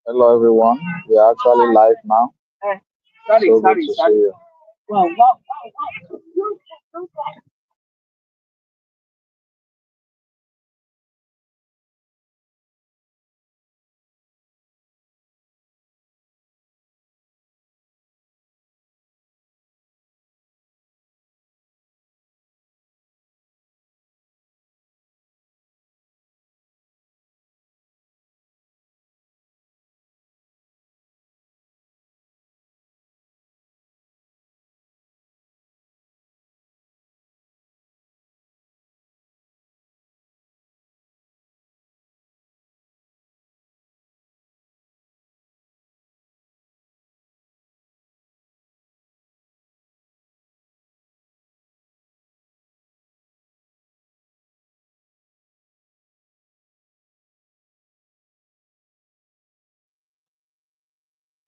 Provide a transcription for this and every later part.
Hello everyone. We are actually live now. So good to see you.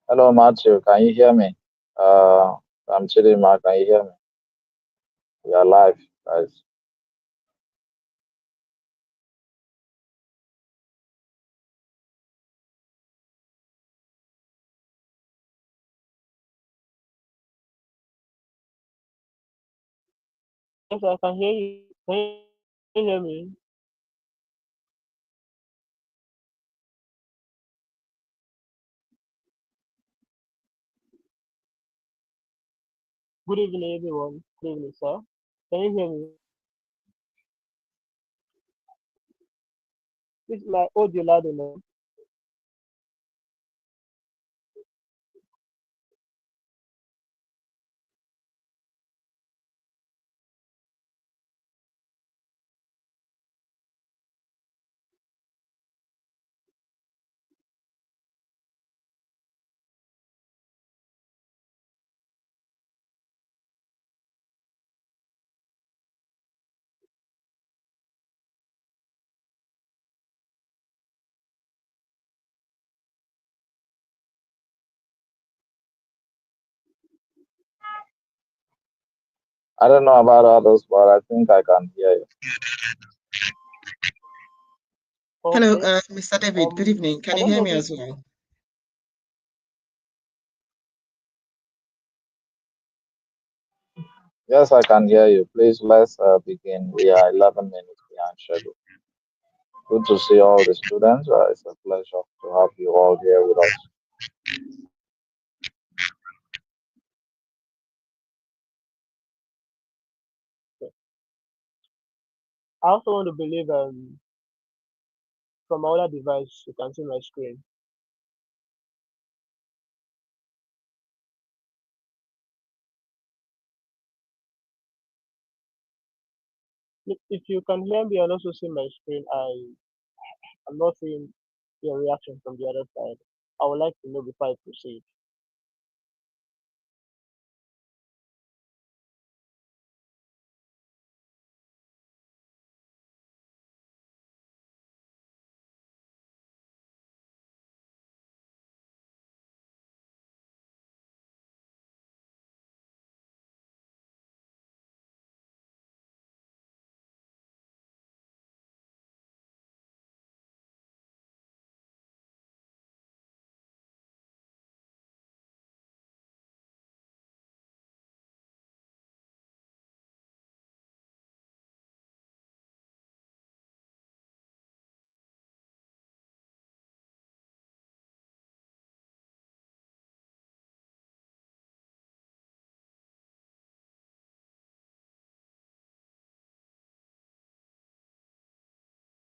Hello Matthew, can you hear me? I'm Chidima, can you hear me? We are live, guys. Yes, I can hear you. Can you hear me? Good evening, everyone. Good evening, sir. Can you hear me? This is my audio loud enough. I don't know about others, but I think I can hear you. Hello, Okay. Mr. David. Good evening. I Can you don't hear know me if as well? Yes, I can hear you. Please let's begin. We are 11 minutes behind schedule. Good to see all the students. It's a pleasure to have you all here with us. I also want to believe from my other device you can see my screen. If you can hear me and also see my screen, am not seeing your reaction from the other side. I would like to know before I proceed.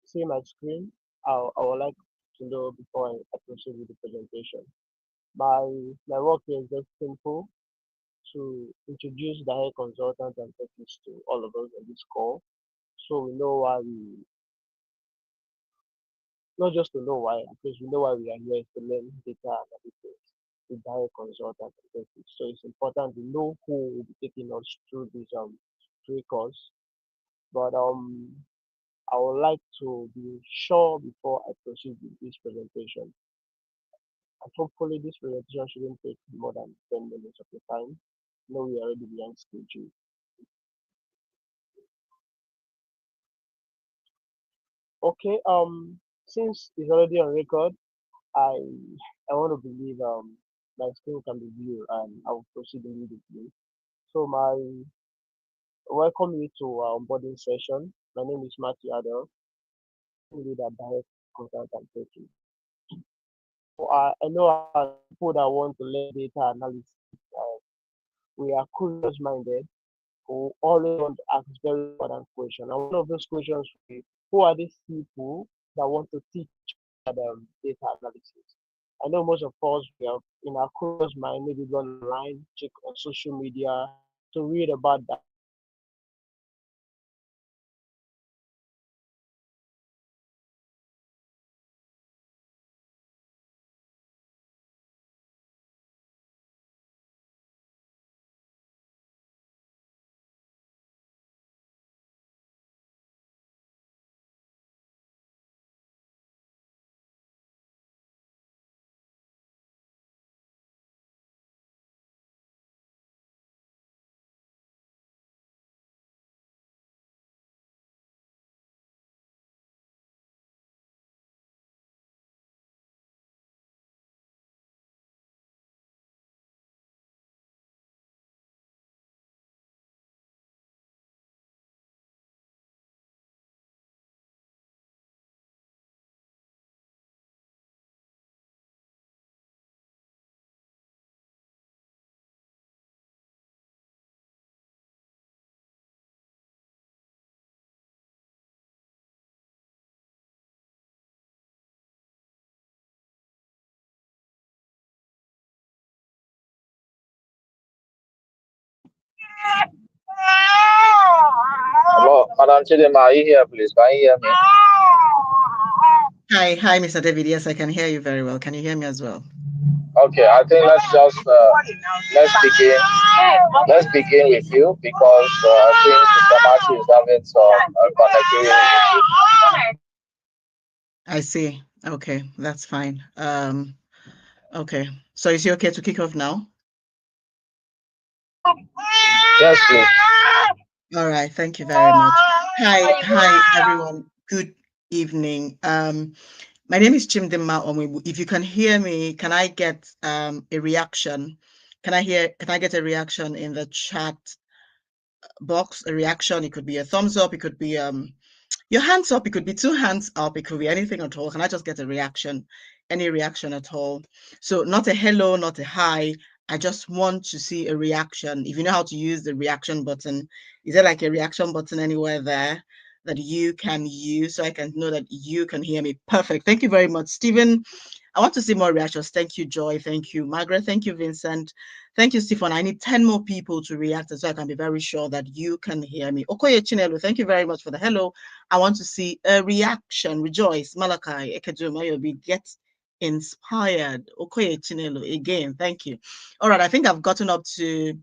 See my screen. I would like to know before I proceed with the presentation. My my work here is just simple to introduce the high consultant and techniques to all of us on this call. So we know why we, not just to know why, because we know why we are here is to learn data analytics with the high consultant and techniques. So it's important to know who will be taking us through this free course. But I would like to be sure before I proceed with this presentation. And hopefully this presentation shouldn't take more than 10 minutes of your time. No, we are already behind schedule. Okay, since it's already on record, I I want to believe my skill can be viewed and I will proceed immediately. So my welcome you to our onboarding session. My name is Matthew Adel, team leader direct consultant coaching. So I know as people that want to learn data analysis, uh, we are curious minded. We always want to ask very important questions. And one of those questions will be, who are these people that want to teach about data analysis? I know most of us we have in our curious mind maybe gone online, check on social media to read about that. Hello, Madam Chidima, are you here, please? Can you hear me? Hi, Mr. David. Yes, I can hear you very well. Can you hear me as well? Okay, I think let's begin. Let's begin with you because I think Mr. Matthew is having some connectivity issues. I see. Okay, that's fine. Okay. So is it okay to kick off now? Yes, please. All right, thank you very much. Hi, everyone. Good evening. My name is Chimdima Onwebu. If you can hear me, can I get a reaction? Can I get a reaction in the chat box? A reaction. It could be a thumbs up, it could be your hands up, it could be two hands up, it could be anything at all. Can I just get a reaction? Any reaction at all? So not a hello, not a hi. I just want to see a reaction. If you know how to use the reaction button, is there like a reaction button anywhere there that you can use so I can know that you can hear me? Perfect. Thank you very much, Stephen. I want to see more reactions. Thank you, Joy. Thank you, Margaret. Thank you, Vincent. Thank you, Stephen. I need 10 more people to react so I can be very sure that you can hear me. Okoye Chinelu, thank you very much for the hello. I want to see a reaction. Rejoice, Malachi, Ekeduma, you'll be get inspired. Okoye Chinelu, again, thank you. All right, I think I've gotten up to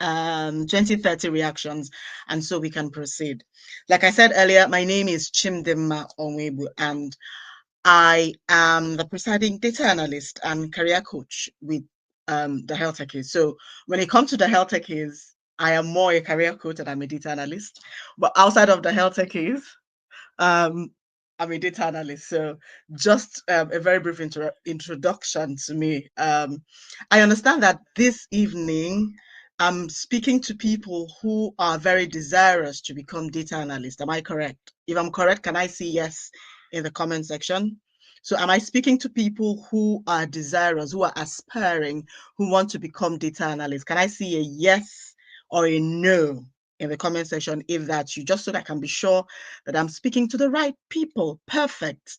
20, 30 reactions, and so we can proceed. Like I said earlier, my name is Chimdema Onwebu, and I am the presiding data analyst and career coach with the Health Techies. So when it comes to the Health Techies, I am more a career coach than I'm a data analyst. But outside of the Health Techies, um, I'm a data analyst. So just a very brief introduction to me. I understand that this evening I'm speaking to people who are very desirous to become data analysts. Am I correct? If I'm correct, can I see yes in the comment section? So am I speaking to people who are desirous, who are aspiring, who want to become data analysts? Can I see a yes or a no in the comment section if that's you, just so that I can be sure that I'm speaking to the right people? Perfect.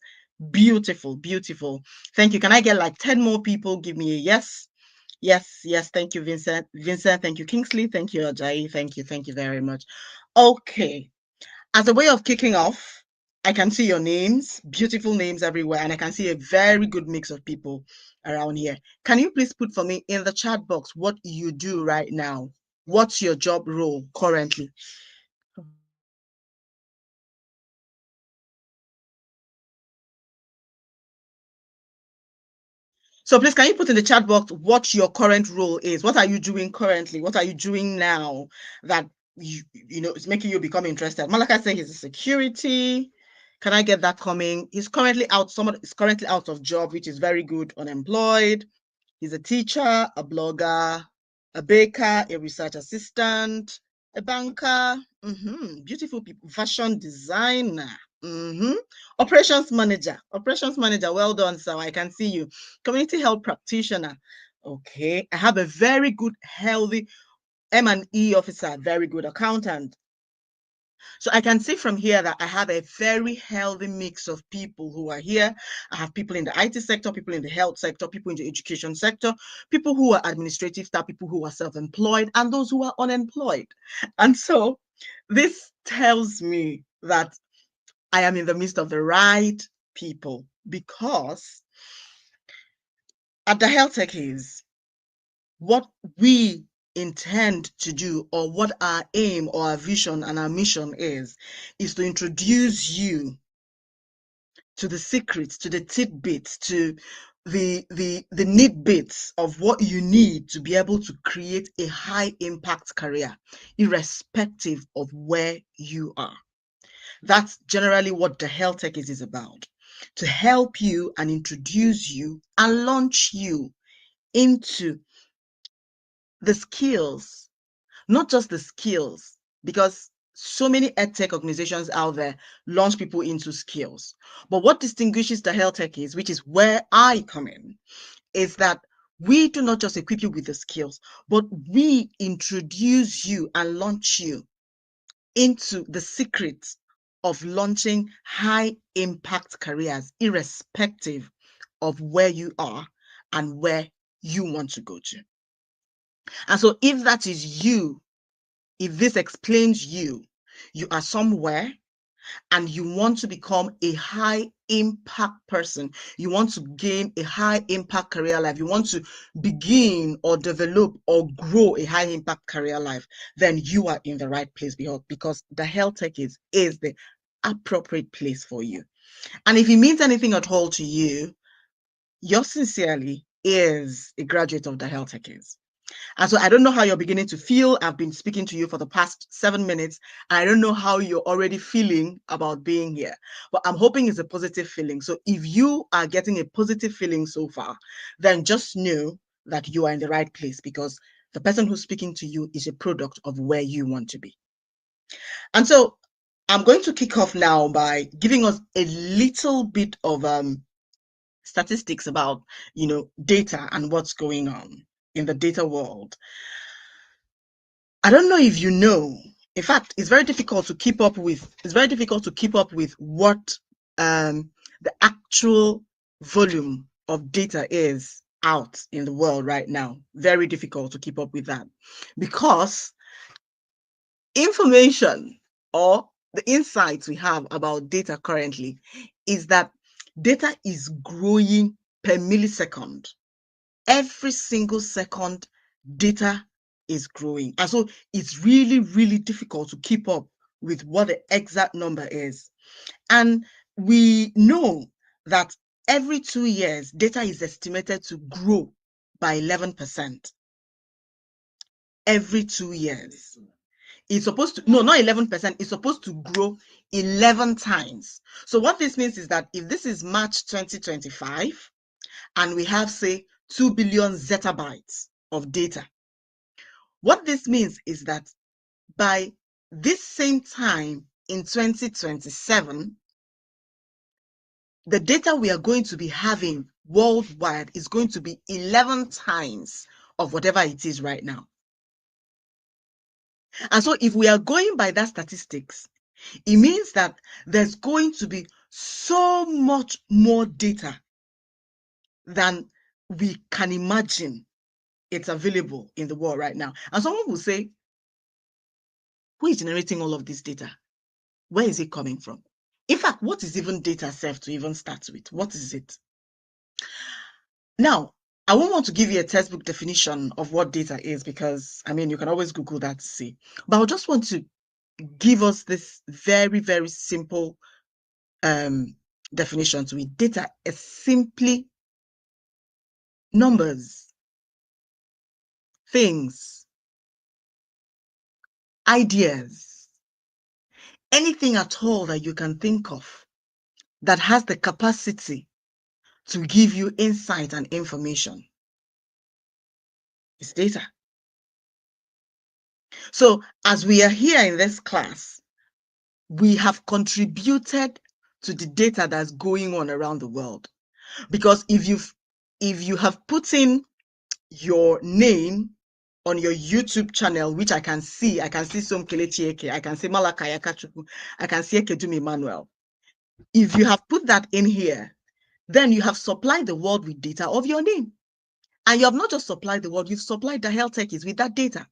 Beautiful, beautiful. Thank you. Can I get like 10 more people? Give me a yes. Yes, yes. Thank you, Vincent. Vincent, thank you, Kingsley. Thank you, Ajayi. Thank you very much. Okay. As a way of kicking off, I can see your names, beautiful names everywhere, and I can see a very good mix of people around here. Can you please put for me in the chat box what you do right now? What's your job role currently? So please, can you put in the chat box what your current role is? What are you doing currently? What are you doing now that you know it's making you become interested? Malaka said he's a security. Can I get that coming? He's currently out. Someone is currently out of job, which is very good. Unemployed. He's a teacher, a blogger, a baker, a research assistant, a banker, beautiful people, fashion designer, operations manager. Well done, sir. I can see you. Community health practitioner. Okay, I have a very good, healthy M&E officer, very good accountant. So I can see from here that I have a very healthy mix of people who are here. I have people in the IT sector, people in the health sector, people in the education sector, people who are administrative staff, people who are self-employed, and those who are unemployed. And so this tells me that I am in the midst of the right people, because at the Health Techies, what we intend to do, or what our aim or our vision and our mission is to introduce you to the secrets, to the tidbits, to the nitbits of what you need to be able to create a high impact career, irrespective of where you are. That's generally what the Health Tech is about, to help you and introduce you and launch you into the skills, not just the skills, because so many edtech organizations out there launch people into skills. But what distinguishes the health tech which is where I come in, is that we do not just equip you with the skills, but we introduce you and launch you into the secrets of launching high impact careers, irrespective of where you are and where you want to go to. And so if that is you, if this explains you, you are somewhere and you want to become a high impact person, you want to gain a high impact career life, you want to begin or develop or grow a high impact career life, then you are in the right place, because the health tech is the appropriate place for you. And if it means anything at all to you, yours sincerely is a graduate of the health tech. And so I don't know how you're beginning to feel. I've been speaking to you for the past 7 minutes. I don't know how you're already feeling about being here, but I'm hoping it's a positive feeling. So if you are getting a positive feeling so far, then just know that you are in the right place, because the person who's speaking to you is a product of where you want to be. And so I'm going to kick off now by giving us a little bit of statistics about, data and what's going on in the data world. I don't know if you know. In fact, it's very difficult to keep up with. It's very difficult to keep up with what the actual volume of data is out in the world right now. Very difficult to keep up with that, because information or the insights we have about data currently is that data is growing per millisecond. Every single second, data is growing. And so it's really, really difficult to keep up with what the exact number is. And we know that every 2 years, data is estimated to grow by 11%. Every 2 years. It's supposed to, no, not 11%, it's supposed to grow 11 times. So what this means is that if this is March 2025, and we have, say, 2 billion zettabytes of data, what this means is that by this same time in 2027, the data we are going to be having worldwide is going to be 11 times of whatever it is right now. And so if we are going by that statistics, it means that there's going to be so much more data than we can imagine it's available in the world right now. And someone will say, who is generating all of this data? Where is it coming from? In fact, what is even data self to even start with? What is it? Now, I won't want to give you a textbook definition of what data is, because, you can always Google that to see. But I just want to give us this very, very simple definition to it. Data is simply numbers, things, ideas, anything at all that you can think of that has the capacity to give you insight and information is data. So as we are here in this class, we have contributed to the data that's going on around the world. Because if you have put in your name on your YouTube channel, which I can see some Kelechi Eke, I can see Malakai Akachuku, I can see Ekedum Emmanuel. If you have put that in here, then you have supplied the world with data of your name. And you have not just supplied the world, you've supplied the health techies with that data.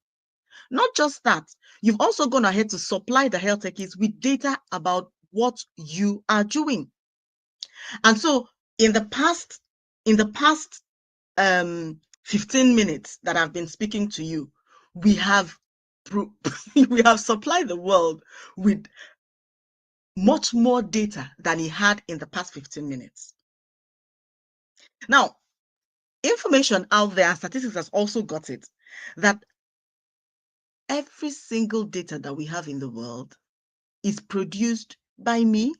Not just that, you've also gone ahead to supply the health techies with data about what you are doing. And so in the past 15 minutes that I've been speaking to you, we have we have supplied the world with much more data than he had in the past 15 minutes. Now, information out there and statistics has also got it that every single data that we have in the world is produced by me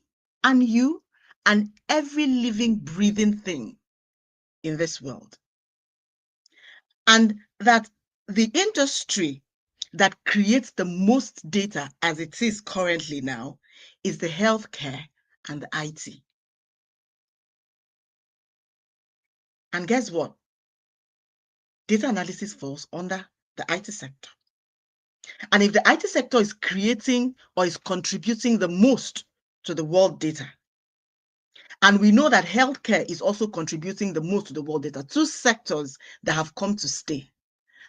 and you and every living, breathing thing in this world. And that the industry that creates the most data as it is currently now is the healthcare and the IT. And guess what? Data analysis falls under the IT sector. And if the IT sector is creating or is contributing the most to the world data, and we know that healthcare is also contributing the most to the world data, two sectors that have come to stay,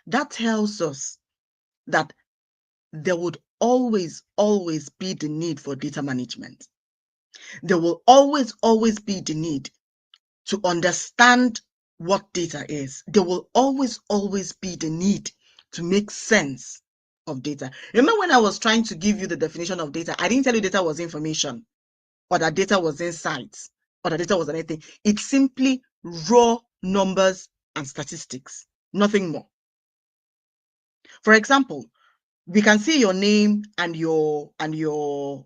that tells us that there would always be the need for data management. There will always be the need to understand what data is. There will always be the need to make sense of data. Remember when I was trying to give you the definition of data, I didn't tell you data was information or that data was insights or that data was anything. It's simply raw numbers and statistics, nothing more. For example, we can see your name and your role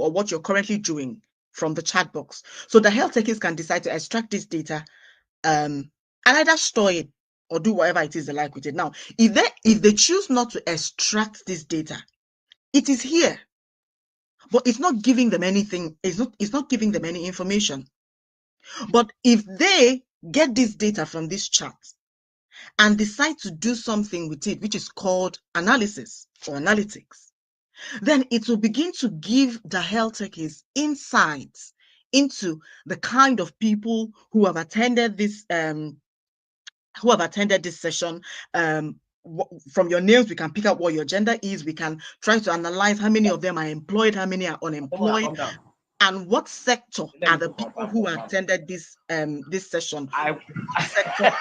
or what you're currently doing from the chat box. So the health techies can decide to extract this data and either store it or do whatever it is they like with it. Now, if they choose not to extract this data, it is here, but it's not giving them anything. It's not giving them any information. But if they get this data from this chat and decide to do something with it, which is called analysis or analytics, then it will begin to give the health techies insights into the kind of people who have attended this session. From your names, we can pick out what your gender is. We can try to analyze how many of them are employed, how many are unemployed, and what sector are the people who attended this session. Sector.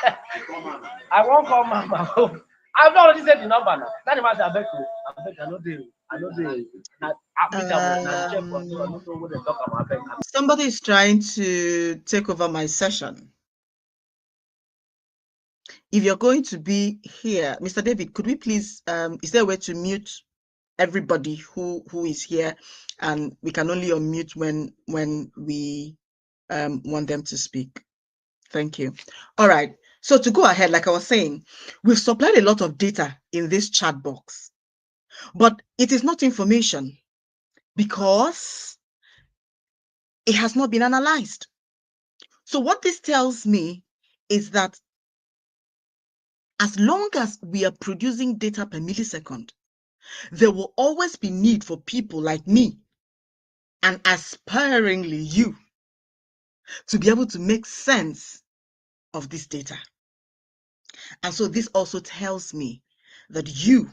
I won't call mama. I've not already said the number now. That matter, I beg you. I beg, I know the, I know the. Now check for so I don't know what they talk about. I beg. Somebody is trying to take over my session. If you're going to be here, Mr. David, could we please, is there a way to mute everybody who is here, and we can only unmute when we want them to speak? Thank you. All right. So to go ahead, like I was saying, we've supplied a lot of data in this chat box, but it is not information because it has not been analyzed. So what this tells me is that as long as we are producing data per millisecond, there will always be need for people like me and aspiringly you to be able to make sense of this data. And so this also tells me that you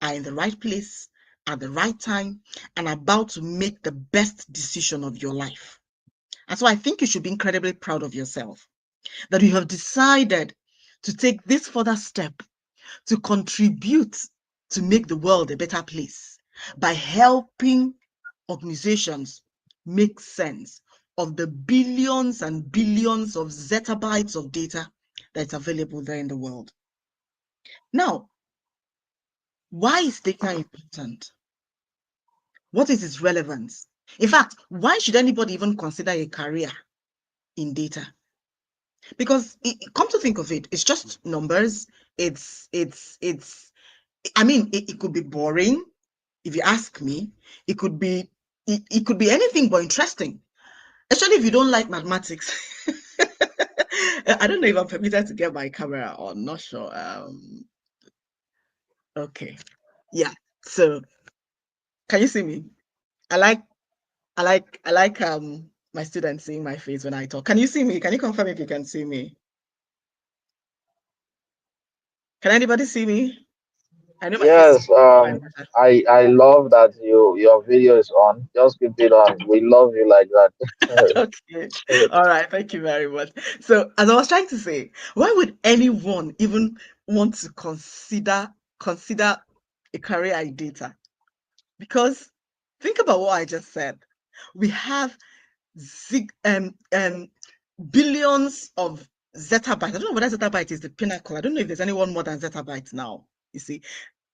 are in the right place at the right time and about to make the best decision of your life. And so I think you should be incredibly proud of yourself that you have decided to take this further step to contribute to make the world a better place by helping organizations make sense of the billions and billions of zettabytes of data that's available there in the world. Now, why is data important? What is its relevance? In fact, why should anybody even consider a career in data? Because come to think of it, it's just numbers. It's I mean, it could be boring if you ask me. It could be it could be anything but interesting, especially if you don't like mathematics. I don't know if I'm permitted to get my camera on, not sure. Okay. Yeah. So can you see me? I like I like my students seeing my face when I talk. Can you see me? Can you confirm if you can see me? Can anybody see me? I know my face is Yes, fine. I love that your video is on. Just keep it on. We love you like that. Okay. All right. Thank you very much. So, as I was trying to say, why would anyone even want to consider a career in data? Because think about what I just said. We have zig, billions of zettabytes. I don't know whether zettabyte is the pinnacle. I don't know if there's anyone more than zettabytes now. You see,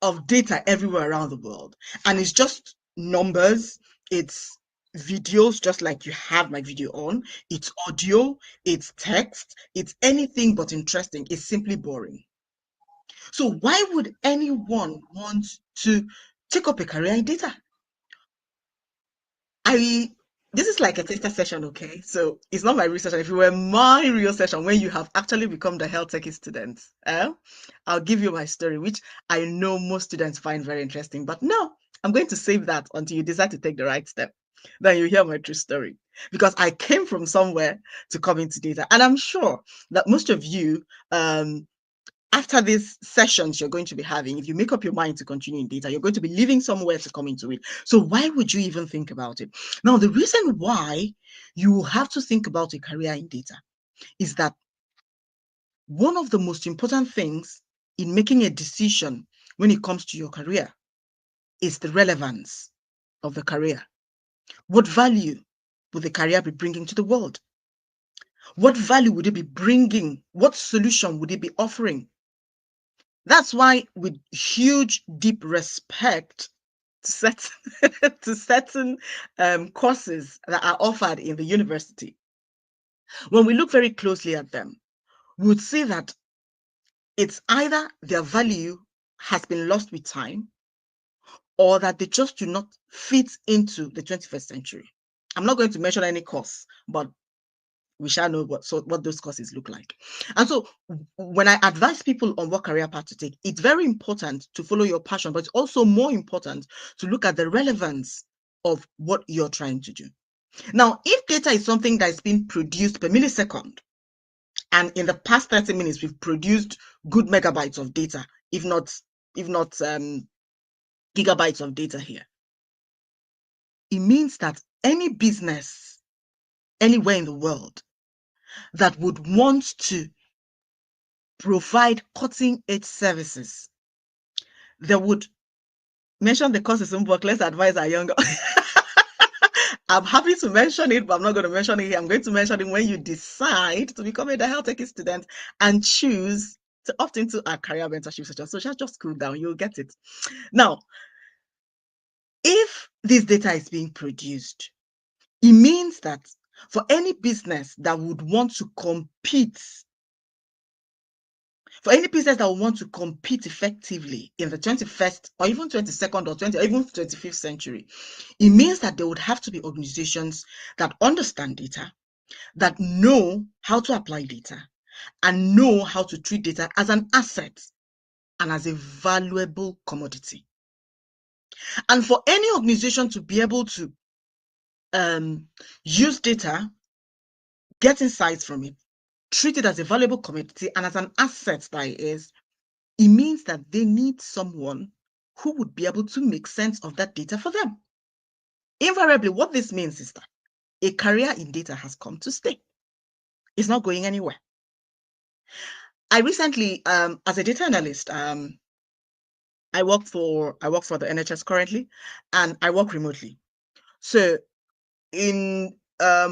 of data everywhere around the world. And it's just numbers, it's videos, just like you have my video on, it's audio, it's text, it's anything but interesting. It's simply boring. So why would anyone want to take up a career in data? I this is like a tester session, okay? So it's not my real session. If it were my real session when you have actually become the health tech student, I'll give you my story, which I know most students find very interesting. But no, I'm going to save that until you decide to take the right step. Then you hear my true story. Because I came from somewhere to come into data. And I'm sure that most of you after these sessions you're going to be having, if you make up your mind to continue in data, you're going to be leaving somewhere to come into it. So why would you even think about it? Now, the reason why you have to think about a career in data is that one of the most important things in making a decision when it comes to your career is the relevance of the career. What value would the career be bringing to the world? What value would it be bringing? What solution would it be offering? That's why, with huge, deep respect to certain, to certain courses that are offered in the university, when we look very closely at them, we would see that it's either their value has been lost with time or that they just do not fit into the 21st century. I'm not going to mention any course, but we shall know what those courses look like. And so when I advise people on what career path to take, it's very important to follow your passion, but it's also more important to look at the relevance of what you're trying to do. Now, if data is something that is being produced per millisecond, and in the past 30 minutes, we've produced good megabytes of data, if not gigabytes of data here, it means that any business anywhere in the world that would want to provide cutting edge services. They would mention the courses in book. Let's advise our younger. I'm happy to mention it, but I'm not going to mention it here. I'm going to mention it when you decide to become a health tech student and choose to opt into our career mentorship session. So just cool down, you'll get it. Now, if this data is being produced, it means that for any business that would want to compete effectively in the 21st or even 22nd or 20 or even 25th century, it means that there would have to be organizations that understand data, that know how to apply data, and know how to treat data as an asset and as a valuable commodity. And for any organization to be able to use data, get insights from it, treat it as a valuable commodity and as an asset that it is, it means that they need someone who would be able to make sense of that data for them. Invariably, what this means is that a career in data has come to stay. It's not going anywhere. I recently, as a data analyst, I work for the NHS currently, and I work remotely. So in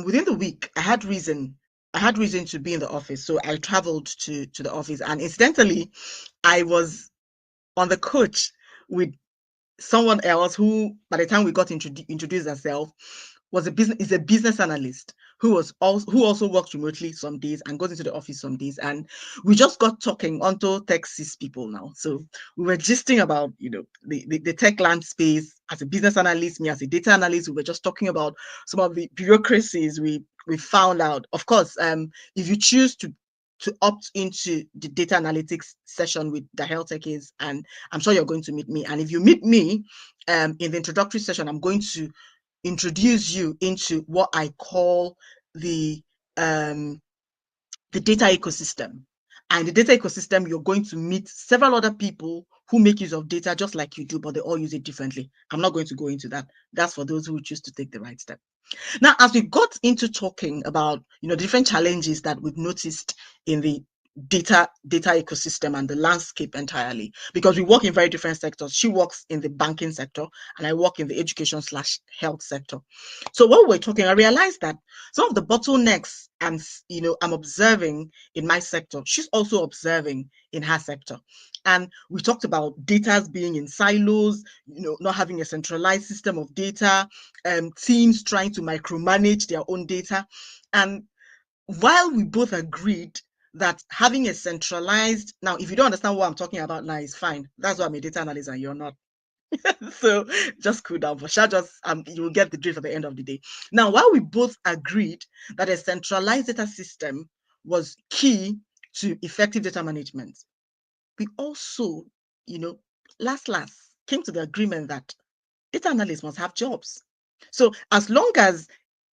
within the week, I had reason to be in the office. So I traveled to the office, and incidentally, I was on the coach with someone else who, by the time we got introduced ourselves, is a business analyst who also works remotely some days and goes into the office some days. And we just got talking onto tech cis people now. So we were gisting about, the tech land space. As a business analyst, me as a data analyst, we were just talking about some of the bureaucracies we found out. Of course, if you choose to opt into the data analytics session with the health techies, and I'm sure you're going to meet me. And if you meet me in the introductory session, I'm going to introduce you into what I call the data ecosystem. And the data ecosystem, you're going to meet several other people who make use of data just like you do, but they all use it differently. I'm not going to go into that. That's for those who choose to take the right step. Now, as we got into talking about, different challenges that we've noticed in the data ecosystem and the landscape entirely, because we work in very different sectors. She works in the banking sector and I work in the education/health sector. So while we're talking, I realized that some of the bottlenecks I'm observing in my sector, she's also observing in her sector. And we talked about data being in silos, not having a centralized system of data, teams trying to micromanage their own data. And while we both agreed that having a centralized, now, if you don't understand what I'm talking about now, it's fine. That's why I'm a data analyst and you're not. So just cool down. But you will get the drift at the end of the day. Now, while we both agreed that a centralized data system was key to effective data management, we also, last came to the agreement that data analysts must have jobs. So as long as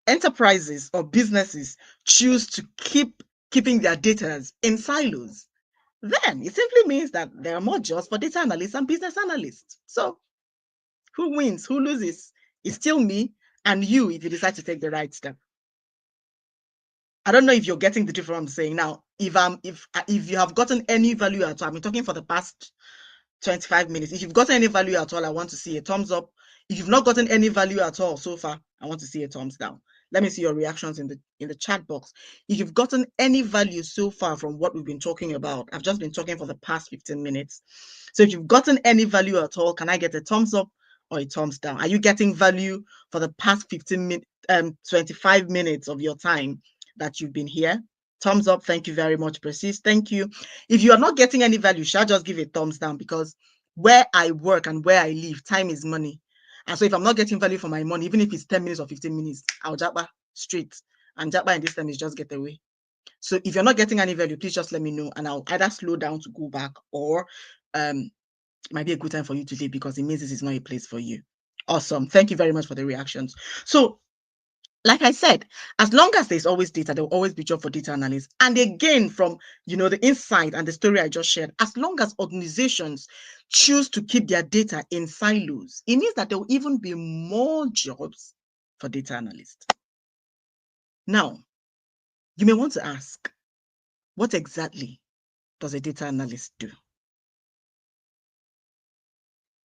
enterprises or businesses choose to keeping their data in silos, then it simply means that there are more jobs for data analysts and business analysts. So who wins? Who loses? It's still me and you if you decide to take the right step. I don't know if you're getting the drift what I'm saying now. If you have gotten any value at all, I've been talking for the past 25 minutes. If you've gotten any value at all, I want to see a thumbs up. If you've not gotten any value at all so far, I want to see a thumbs down. Let me see your reactions in the chat box. If you've gotten any value so far from what we've been talking about, I've just been talking for the past 15 minutes. So if you've gotten any value at all, can I get a thumbs up or a thumbs down? Are you getting value for the past 25 minutes of your time that you've been here? Thumbs up. Thank you very much, Precis. Thank you. If you are not getting any value, shall just give a thumbs down, because where I work and where I live, time is money. And so if I'm not getting value for my money, even if it's 10 minutes or 15 minutes, I'll japa straight. And japa in this time is just get away. So if you're not getting any value, please just let me know and I'll either slow down to go back, or it might be a good time for you to leave because it means this is not a place for you. Awesome. Thank you very much for the reactions. So like I said, as long as there's always data, there will always be job for data analysts. And again, from the insight and the story I just shared, as long as organizations choose to keep their data in silos, it means that there will even be more jobs for data analysts. Now, you may want to ask, what exactly does a data analyst do?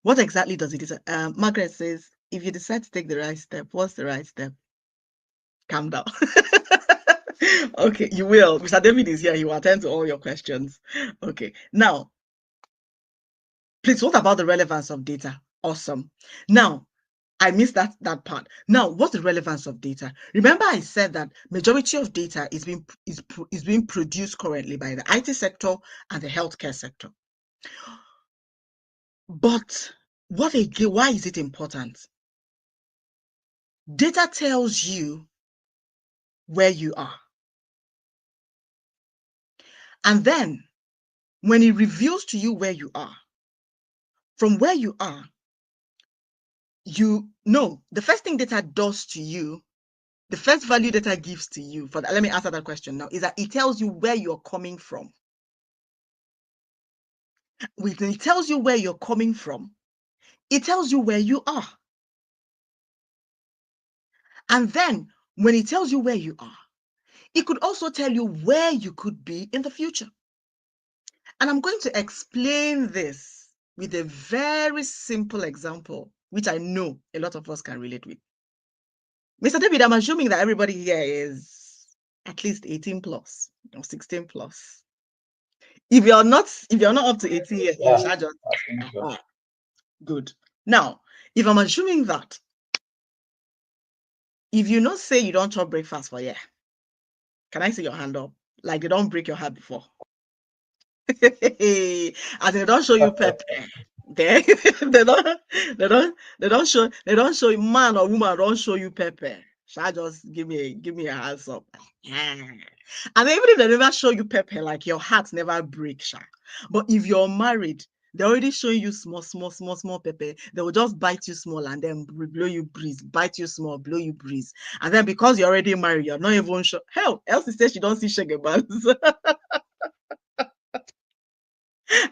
What exactly does it do? Margaret says, if you decide to take the right step, what's the right step? Calm down. Okay, you will. Mr. David is here. He will attend to all your questions. Okay. Now, please, what about the relevance of data? Awesome. Now, I missed that part. Now, what's the relevance of data? Remember, I said that majority of data is being produced currently by the IT sector and the healthcare sector. But why is it important? Data tells you where you are. And then when it reveals to you where you are, from where you are, the first thing data does to you, the first value data gives to you, let me answer that question now, is that it tells you where you're coming from. When it tells you where you're coming from, it tells you where you are. And then when it tells you where you are, it could also tell you where you could be in the future. And I'm going to explain this with a very simple example, which I know a lot of us can relate with. Mr. David, I'm assuming that everybody here is at least 18 plus or 16 plus. If you're not up to 18 years, Yeah, I think so. Good. Now, if I'm assuming that if you not say you don't chop breakfast for yeah, can I see your hand up? Like they don't break your heart before. And they don't show you pepper. They they don't they don't they don't show you man or woman don't show you pepper. Shall I just give me a hands up? And even if they never show you pepper, like your heart never breaks, sha. But if you're married, they're already showing you small, small, small, small pepper. They will just bite you small and then blow you breeze, bite you small, blow you breeze. And then because you're already married, you're not even sure. Hell, Elsie says she don't see sugar buns.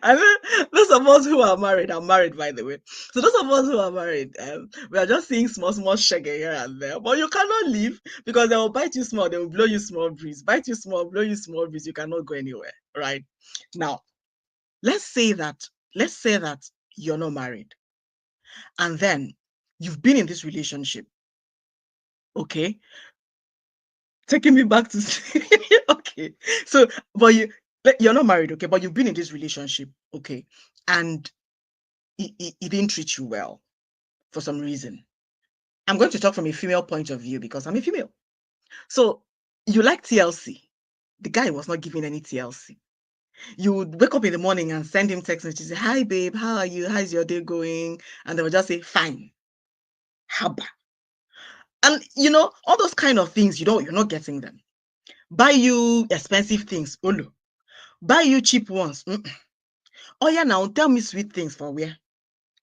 I mean, those of us who are married, I'm married by the way. So those of us who are married, we are just seeing small, small shaggy here and there. But you cannot leave because they will bite you small, they will blow you small breeze, bite you small, blow you small breeze. You cannot go anywhere, right? Now, let's say that, let's say that you're not married, and then you've been in this relationship, okay? Taking me back to okay. So, but you're not married, okay? But you've been in this relationship, okay? And it didn't treat you well for some reason. I'm going to talk from a female point of view because I'm a female. So you like TLC. The guy was not giving any TLC. You would wake up in the morning and send him text messages. Say, hi, babe, how are you? How's your day going? And they would just say, fine. Haba. And all those kind of things, you're not getting them. Buy you expensive things. Oh no. Buy you cheap ones. Oh yeah, now tell me sweet things for where.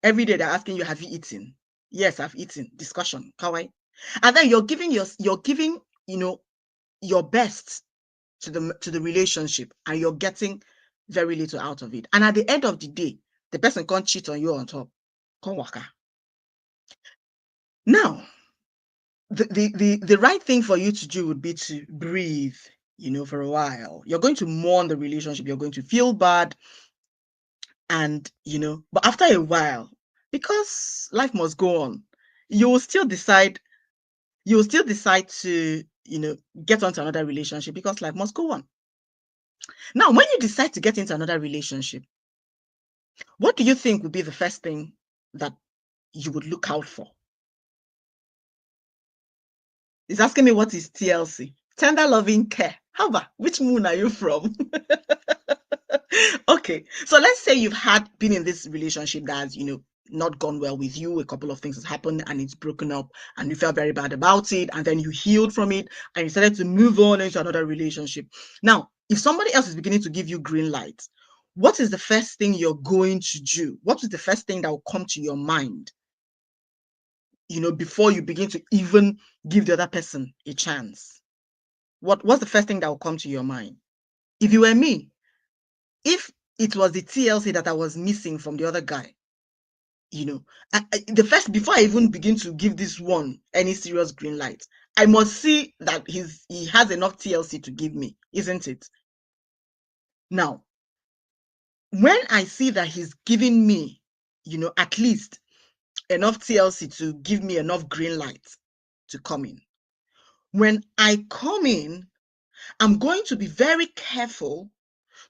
Every day they're asking you, have you eaten? Yes, I've eaten. Discussion. Kawaii. And then you're giving your best to the relationship, and you're getting very little out of it. And at the end of the day, the person can't cheat on you on top. Come waka. Now, the right thing for you to do would be to breathe, for a while. You're going to mourn the relationship, you're going to feel bad, and but after a while, because life must go on, you will still decide to get onto another relationship because life must go on. Now, when you decide to get into another relationship, what do you think would be the first thing that you would look out for? He's asking me what is TLC. Tender loving care. How about which moon are you from? Okay, so let's say you've been in this relationship that's not gone well with you. A couple of things has happened and it's broken up, and you felt very bad about it, and then you healed from it and you decided to move on into another relationship. Now, if somebody else is beginning to give you green light, what is the first thing you're going to do? What is the first thing that will come to your mind, before you begin to even give the other person a chance? What's the first thing that will come to your mind? If you were me, if it was the TLC that I was missing from the other guy, the first, before I even begin to give this one any serious green light, I must see that he has enough TLC to give me, isn't it? Now, when I see that he's giving me, at least enough TLC to give me enough green light to come in. When I come in, I'm going to be very careful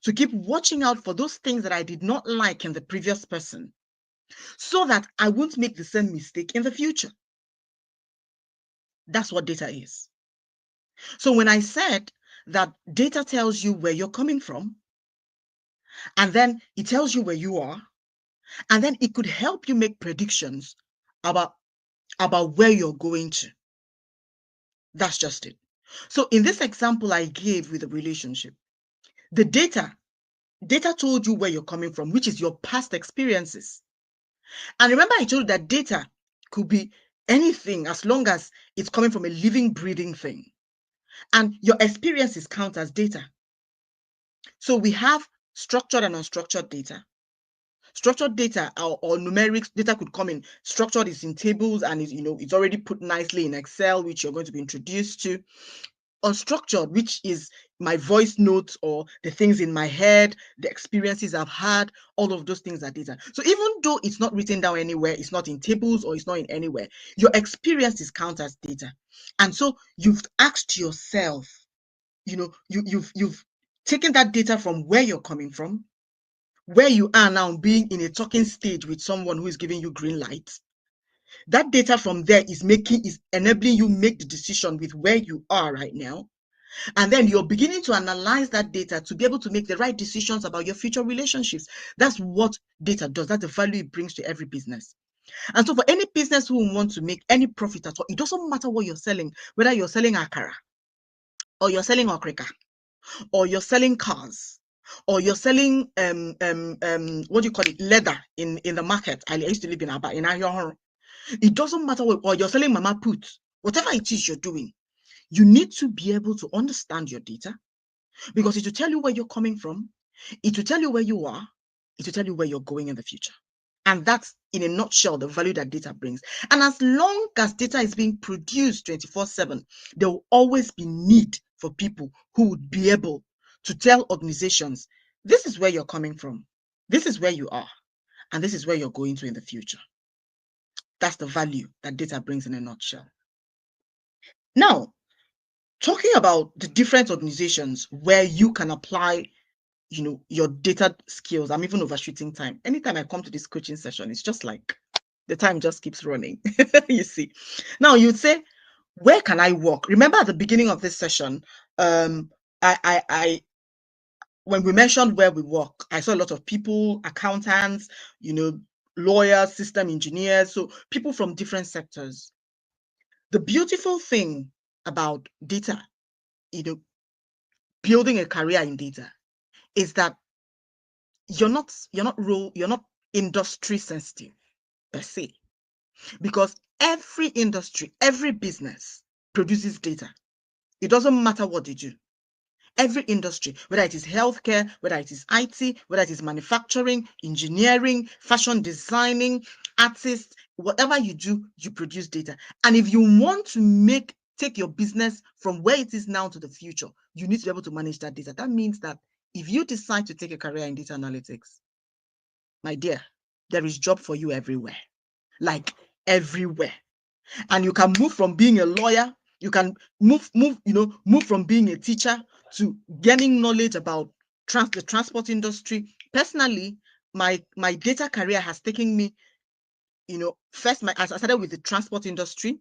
to keep watching out for those things that I did not like in the previous person, so that I won't make the same mistake in the future. That's what data is. So when I said that data tells you where you're coming from, and then it tells you where you are, and then it could help you make predictions about where you're going to. That's just it. So in this example I gave with the relationship, the data told you where you're coming from, which is your past experiences. And remember, I told you that data could be anything as long as it's coming from a living, breathing thing. And your experiences count as data. So we have structured and unstructured data. Structured data or numeric data could come in. Structured is in tables and it's already put nicely in Excel, which you're going to be introduced to. Unstructured, which is my voice notes or the things in my head, the experiences I've had, all of those things are data. So even though it's not written down anywhere, it's not in tables or it's not in anywhere, your experiences count as data. And so you've asked yourself, you've taken that data from where you're coming from, where you are now being in a talking stage with someone who is giving you green light, That data from there is enabling you make the decision with where you are right now. And then you're beginning to analyze that data to be able to make the right decisions about your future relationships. That's what data does. That's the value it brings to every business. And so for any business who wants to make any profit at all, it doesn't matter what you're selling, whether you're selling akara, or you're selling okrika, or you're selling cars, or you're selling what do you call it, leather in the market. I used to live in Aba, in Ayohoro. It doesn't matter what, or you're selling mama put, whatever it is you're doing, you need to be able to understand your data, because it will tell you where you're coming from, it will tell you where you are, it will tell you where you're going in the future. And that's, in a nutshell, the value that data brings. And as long as data is being produced 24/7, there will always be need for people who would be able to tell organizations, this is where you're coming from, this is where you are, and this is where you're going to in the future. That's the value that data brings in a nutshell. Now, talking about the different organizations where you can apply your data skills. I'm even overshooting time. Anytime I come to this coaching session, it's just like the time just keeps running. You see. Now you'd say, where can I work? Remember at the beginning of this session, I when we mentioned where we work, I saw a lot of people, accountants, lawyers, system engineers, so people from different sectors. The beautiful thing about data, building a career in data, is that you're not industry sensitive per se, because every industry, every business produces data. It doesn't matter what they do. Every industry, whether it is healthcare, whether it is IT, whether it is manufacturing, engineering, fashion designing, artists, whatever you do, you produce data. And if you want to take your business from where it is now to the future, you need to be able to manage that data. That means that if you decide to take a career in data analytics, my dear, there is job for you everywhere, like everywhere. And you can move from being a lawyer, you can move from being a teacher to gaining knowledge about the transport industry. Personally, my data career has taken me, first I started with the transport industry.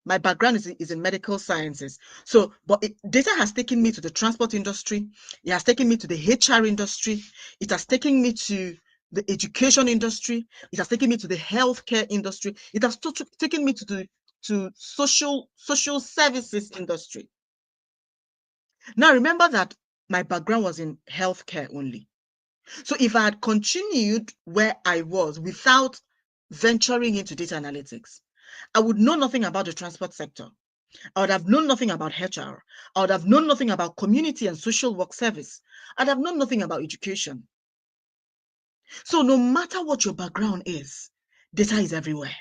My background is in medical sciences. So, but data has taken me to the transport industry. It has taken me to the HR industry. It has taken me to the education industry. It has taken me to the healthcare industry. It has taken me to social services industry. Now, remember that my background was in healthcare only. So if I had continued where I was without venturing into data analytics, I would know nothing about the transport sector. I would have known nothing about HR. I would have known nothing about community and social work service. I'd have known nothing about education. So no matter what your background is, data is everywhere.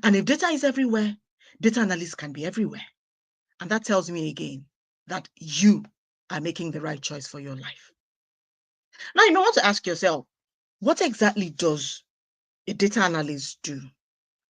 And if data is everywhere, data analysts can be everywhere. And that tells me again that you are making the right choice for your life. Now you may want to ask yourself, what exactly does a data analyst do?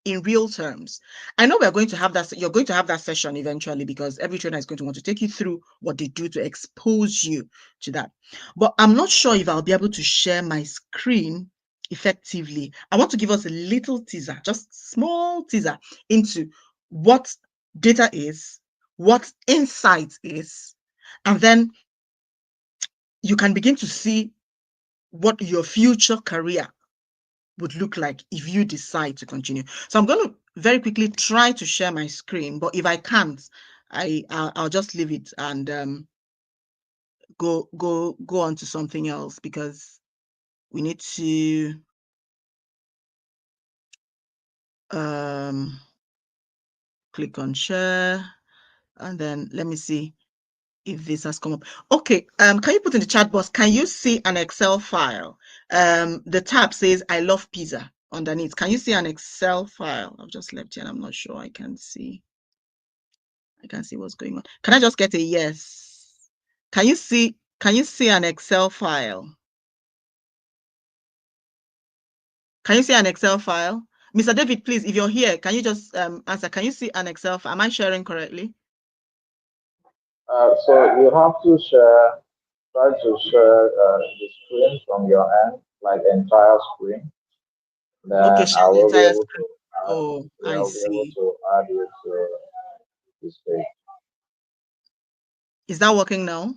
In real terms. I know you're going to have that session eventually, because every trainer is going to want to take you through what they do to expose you to that. But I'm not sure if I'll be able to share my screen effectively. I want to give us a little teaser, just small teaser, into what data is, what insight is, and then you can begin to see what your future career would look like if you decide to continue. So I'm going to very quickly try to share my screen, but if I can't, I'll just leave it and go on to something else, because we need to click on share, and then let me see if this has come up. Okay, can you put in the chat box, can you see an Excel file? The tab says I love pizza underneath. Can you see an Excel file? I've just left here and I'm not sure I can see what's going on. Can I just get a yes? Can you see an Excel file? Can you see an Excel file? Mr. David, please, if you're here, can you just answer? Can you see an Excel file? Am I sharing correctly? So you have to try to share the screen from your end, like entire screen. Okay, Then share I the will be entire able to screen. and Oh, yeah, I I'll be able see. to add it to this page. Is that working now?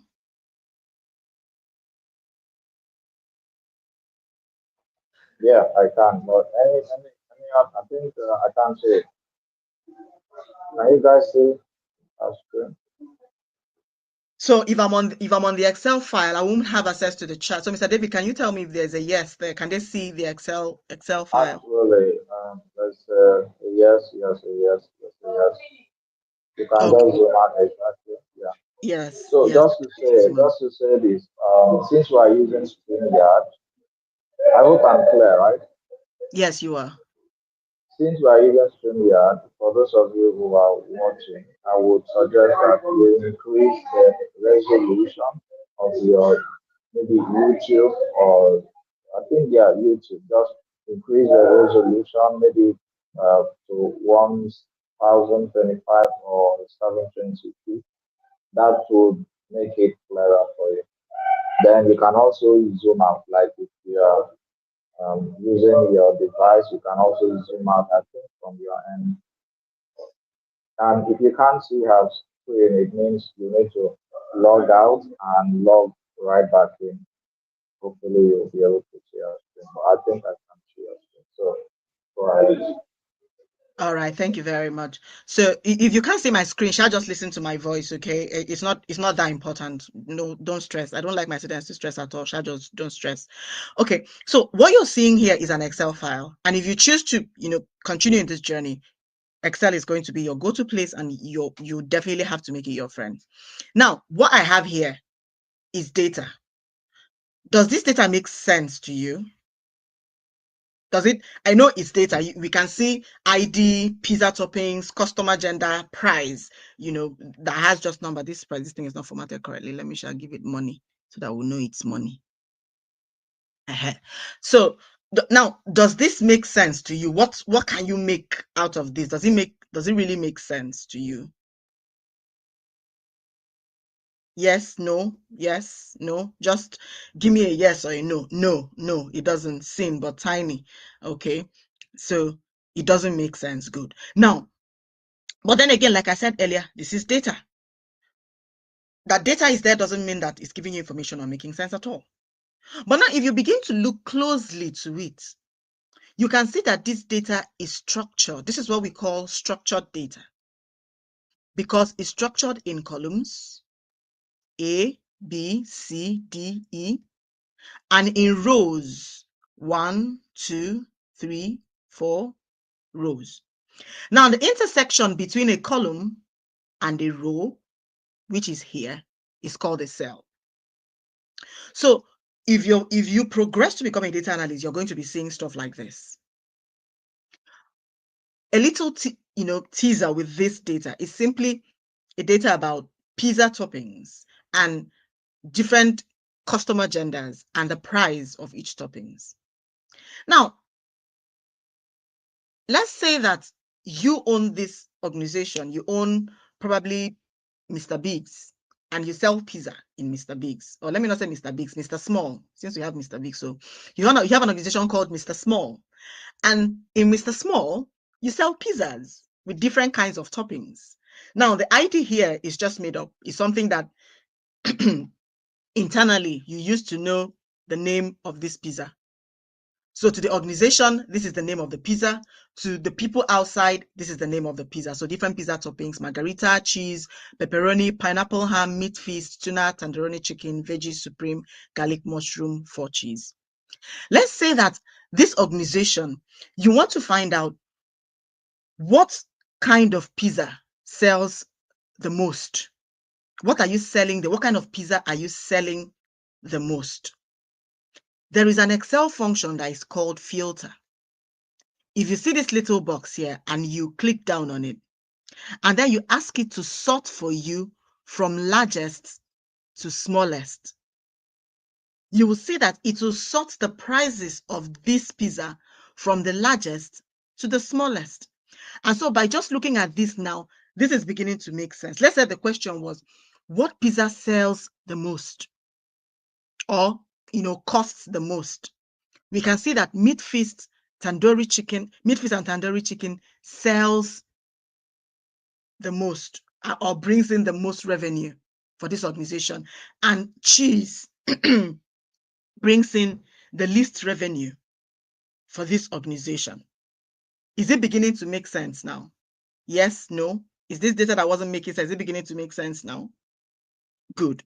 Yeah, I can. But I think I can't see it. Can you guys see our screen? So if I'm on the Excel file, I won't have access to the chat. So Mr. David, can you tell me if there's a yes there? Can they see the Excel file? Actually, let's yes, yes, yes, yes, yes. You can just Okay. zoom out exactly. Yeah. Yes. So Yes. Zoom out. just to say this, since we are using StreamYard, I hope I'm clear, right? Yes, you are. Since we are using StreamYard, for those of you who are watching, I would suggest that you increase the resolution of your maybe YouTube or I think yeah YouTube. Just increase the resolution maybe to 1025 or 720p. That would make it clearer for you. Then you can also zoom out, like if you are using your device, you can also zoom out, I think, from your end. And if you can't see her screen, it means you need to log out and log right back in. Hopefully, you'll be able to see her screen. But I think I can see her screen. So, go ahead. All right, thank you very much. So if you can't see my screen, shall just listen to my voice, okay? It's not that important. No, don't stress. I don't like my students to stress at all. Shall just don't stress. Okay, so what you're seeing here is an Excel file. And if you choose to, continue in this journey, Excel is going to be your go-to place and you definitely have to make it your friend. Now, what I have here is data. Does this data make sense to you? Does it? I know it's data. We can see ID, pizza toppings, customer gender, price, that has just number. This price, this thing is not formatted correctly. Let me shall give it money so that we'll know it's money. So now, does this make sense to you? What can you make out of this? Does it really make sense to you? Yes, no, yes, no. Just give me a yes or a no. No, no, it doesn't seem but tiny. Okay. So it doesn't make sense. Good. Now, but then again, like I said earlier, this is data. That data is there doesn't mean that it's giving you information or making sense at all. But now, if you begin to look closely to it, you can see that this data is structured. This is what we call structured data because it's structured in columns A, B, C, D, E, and in rows 1, 2, 3, 4 rows. Now, the intersection between a column and a row, which is here, is called a cell. So if you progress to become a data analyst, you're going to be seeing stuff like this. A little teaser with this data is simply a data about pizza toppings and different customer genders and the price of each toppings. Now, let's say that you own this organization, you own probably Mr. Biggs, and you sell pizza in Mr. Biggs. Or let me not say Mr. Biggs, Mr. Small, since we have Mr. Biggs. So you have an organization called Mr. Small. And in Mr. Small, you sell pizzas with different kinds of toppings. Now, the ID here is just made up. It's something that internally you used to know the name of this pizza. So to the organization, this is the name of the pizza. To the people outside, this is the name of the pizza. So different pizza toppings: margarita, cheese, pepperoni, pineapple, ham, meat feast, tuna, tandoori chicken, veggie supreme, garlic mushroom, 4 cheese. Let's say that this organization, you want to find out what kind of pizza sells the most. What are you selling? What kind of pizza are you selling the most? There is an Excel function that is called filter. If you see this little box here and you click down on it, and then you ask it to sort for you from largest to smallest, you will see that it will sort the prices of this pizza from the largest to the smallest. And so by just looking at this now, this is beginning to make sense. Let's say the question was, what pizza sells the most or, costs the most? We can see that Meat Feast tandoori chicken, meat feast and tandoori chicken sells the most or brings in the most revenue for this organization, and cheese brings in the least revenue for this organization. Is it beginning to make sense now? Yes, no? Is this data that wasn't making sense? Is it beginning to make sense now? Good.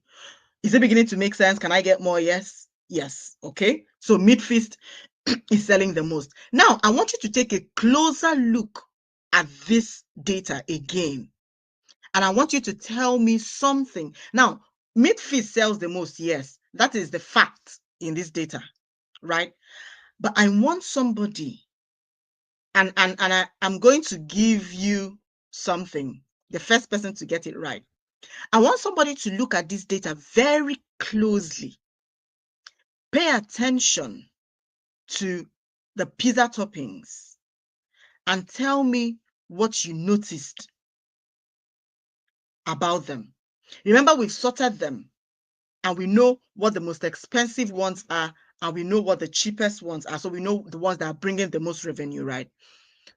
Is it beginning to make sense? Can I get more? Yes. Yes. Okay. So Meat Feast is selling the most. Now, I want you to take a closer look at this data again. And I want you to tell me something. Now, Meat Feast sells the most. Yes. That is the fact in this data, right? But I want somebody, and I'm going to give you something. The first person to get it right. I want somebody to look at this data very closely. Pay attention to the pizza toppings and tell me what you noticed about them. Remember, we've sorted them and we know what the most expensive ones are and we know what the cheapest ones are. So we know the ones that are bringing the most revenue, right?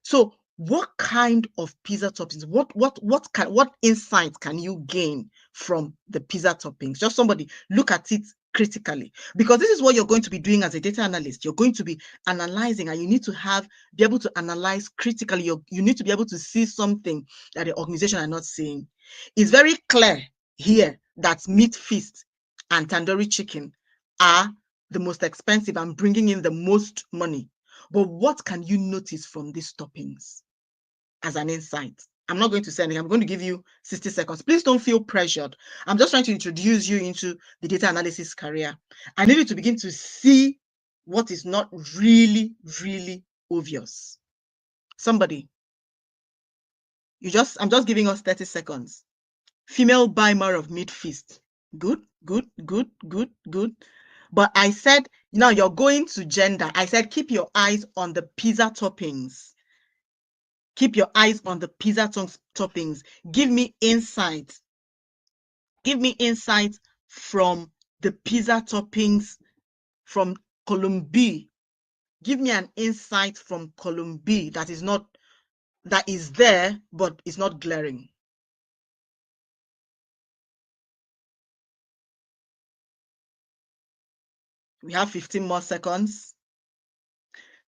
So what kind of pizza toppings, what insight can you gain from the pizza toppings? Just somebody look at it critically, because this is what you're going to be doing as a data analyst. You're going to be analyzing, and you need to be able to analyze critically. You need to be able to see something that the organization are not seeing. It's very clear here that Meat Feast and tandoori chicken are the most expensive and bringing in the most money. But what can you notice from these toppings as an insight? I'm not going to say anything. I'm going to give you 60 seconds. Please don't feel pressured. I'm just trying to introduce you into the data analysis career. I need you to begin to see what is not really, really obvious. Somebody, I'm just giving us 30 seconds. Female buy more of Meat Feast. Good, good, good, good, good. But I said, now you're going to gender. I said, keep your eyes on the pizza toppings. Keep your eyes on the pizza toppings. Give me insight. Give me insight from the pizza toppings from column B. Give me an insight from column B that is there, but is not glaring. We have 15 more seconds.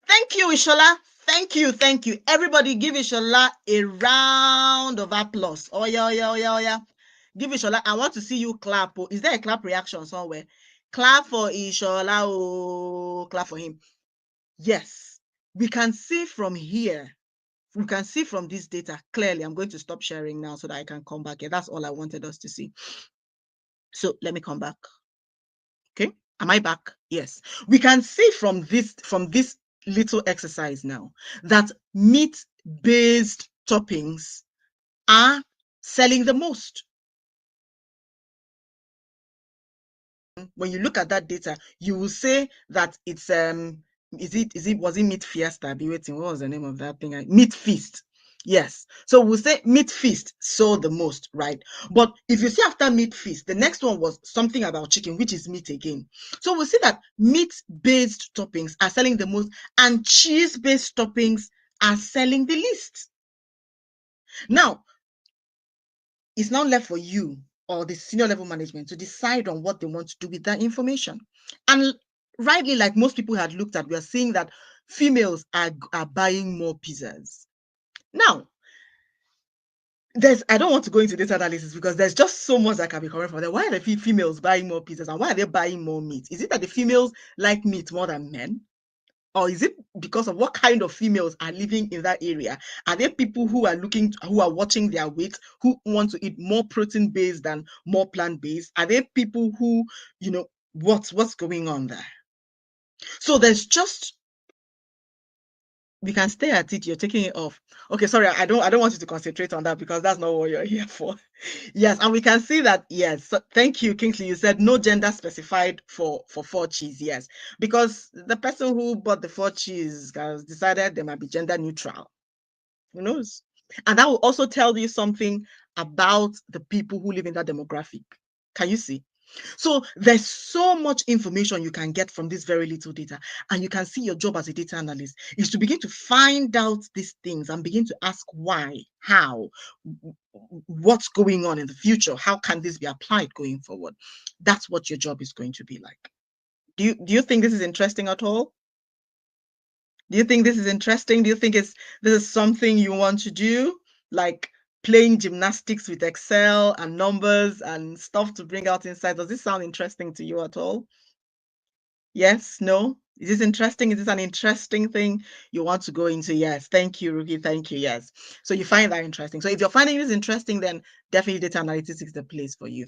Thank you, Ishola. Thank you. Thank you. Everybody give Ishola a round of applause. Oh, yeah, oh, yeah, oh, yeah, oh, yeah. Give Ishola. I want to see you clap. Oh, is there a clap reaction somewhere? Clap for Ishola. Oh, clap for him. Yes. We can see from here. We can see from this data clearly. I'm going to stop sharing now so that I can come back here. That's all I wanted us to see. So let me come back. Okay. Am I back? Yes. We can see from this little exercise now that meat-based toppings are selling the most. When you look at that data, you will say that it's was it Meat Fiesta? Be waiting. What was the name of that thing? Meat Feast. Yes. So we'll say Meat Feast sold the most, right? But if you see after Meat Feast, the next one was something about chicken, which is meat again. So we'll see that meat-based toppings are selling the most and cheese-based toppings are selling the least. Now, it's now left for you or the senior level management to decide on what they want to do with that information. And rightly, like most people had looked at, we are seeing that females are buying more pizzas. Now, I don't want to go into data analysis because there's just so much that can be correct from there. Why are the females buying more pizzas and why are they buying more meat? Is it that the females like meat more than men? Or is it because of what kind of females are living in that area? Are there people who are watching their weight, who want to eat more protein-based than more plant-based? Are there people who, what's going on there? So we can stay at it. You're taking it off. Okay, sorry, I don't want you to concentrate on that because that's not what you're here for. Yes, and we can see that. Yes, so thank you, Kingsley. You said no gender specified for 4 cheese. Yes, because the person who bought the 4 cheese has decided they might be gender neutral. Who knows? And that will also tell you something about the people who live in that demographic. Can you see? So there's so much information you can get from this very little data. And you can see your job as a data analyst is to begin to find out these things and begin to ask why, how, what's going on in the future, how can this be applied going forward. That's what your job is going to be like. Do you think this is interesting at all? Do you think this is interesting? Do you think this is something you want to do? Like playing gymnastics with Excel and numbers and stuff to bring out insights. Does this sound interesting to you at all? Yes? No? Is this interesting? Is this an interesting thing you want to go into? Yes. Thank you, Ruki. Thank you. Yes. So you find that interesting. So if you're finding this interesting, then definitely data analytics is the place for you.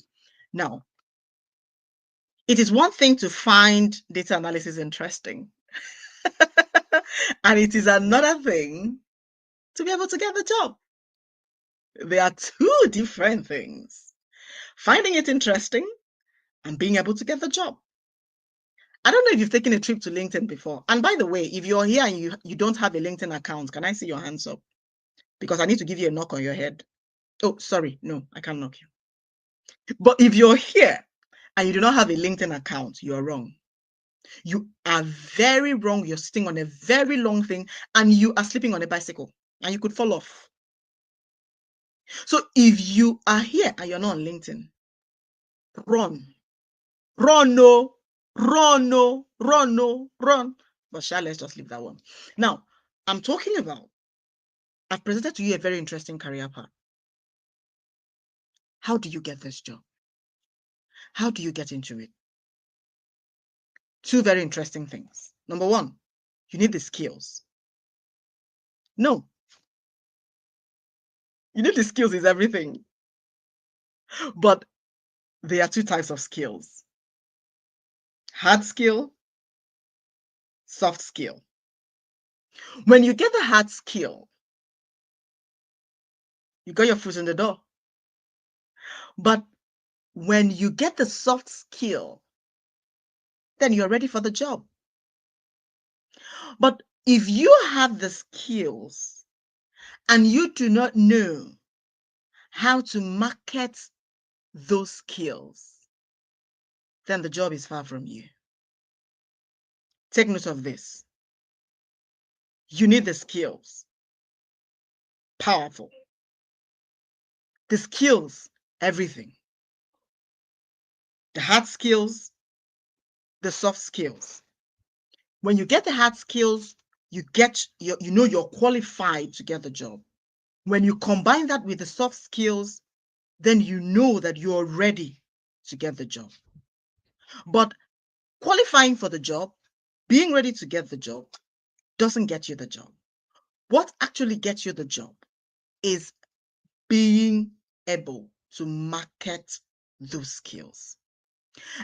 Now, it is one thing to find data analysis interesting. And it is another thing to be able to get the job. They are two different things. Finding it interesting and being able to get the job. I don't know if you've taken a trip to LinkedIn before. And by the way, if you're here and you don't have a LinkedIn account, can I see your hands up? Because I need to give you a knock on your head. Oh, sorry. No, I can't knock you. But if you're here and you do not have a LinkedIn account, you're wrong. You are very wrong. You're sitting on a very long thing and you are sleeping on a bicycle and you could fall off. So if you are here and you're not on LinkedIn, run. Run, no, run, no, run, no, run. But let's just leave that one. Now, I'm talking about, I've presented to you a very interesting career path. How do you get this job? How do you get into it? Two very interesting things. Number one, you need the skills. No, you need the skills is everything. But there are two types of skills. Hard skill, soft skill. When you get the hard skill, you got your foot in the door. But when you get the soft skill, then you're ready for the job. But if you have the skills and you do not know how to market those skills, then the job is far from you. Take note of this. You need the skills. Powerful. The skills, everything. The hard skills, the soft skills. When you get the hard skills, you know you're qualified to get the job. When you combine that with the soft skills, then you know that you're ready to get the job. But qualifying for the job, being ready to get the job, doesn't get you the job. What actually gets you the job is being able to market those skills.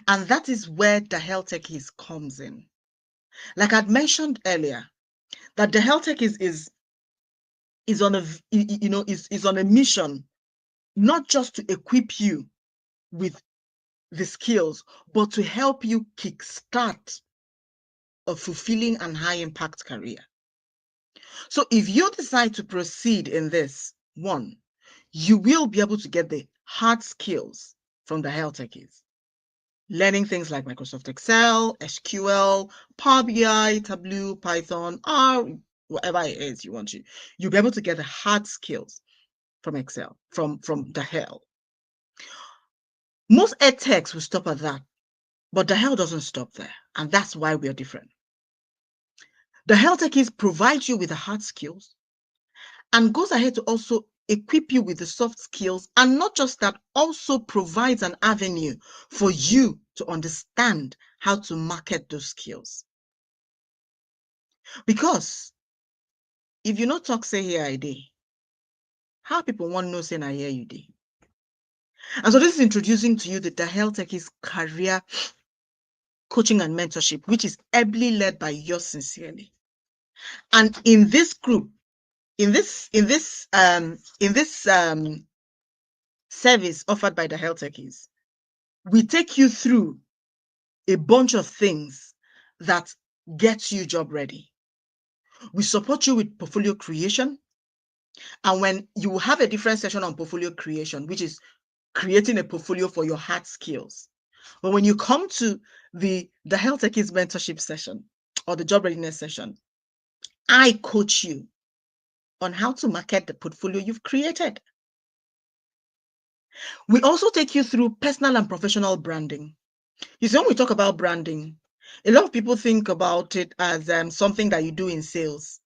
And that is where the health tech comes in. Like I'd mentioned earlier, that the health tech is on a mission, not just to equip you with the skills, but to help you kickstart a fulfilling and high impact career. So if you decide to proceed in this, one, you will be able to get the hard skills from the health techies. Learning things like Microsoft Excel, SQL, Power BI, Tableau, Python, R, whatever it is you want to. You'll be able to get the hard skills from Excel, from the hell. Most ed techs will stop at that, but the hell doesn't stop there. And that's why we are different. The health techies provide you with the hard skills and goes ahead to also equip you with the soft skills, and not just that, also provides an avenue for you to understand how to market those skills. Because if you not talk say here I dey, how people want to know say na here you dey? And so this is introducing to you the health techies career coaching and mentorship, which is ably led by yours sincerely. And in this group, in this service offered by the health techies, we take you through a bunch of things that gets you job ready. We support you with portfolio creation. And when you will have a different session on portfolio creation, which is creating a portfolio for your hard skills. But when you come to the Health Techies mentorship session or the job readiness session, I coach you on how to market the portfolio you've created. We also take you through personal and professional branding. You see, when we talk about branding, a lot of people think about it as something that you do in sales.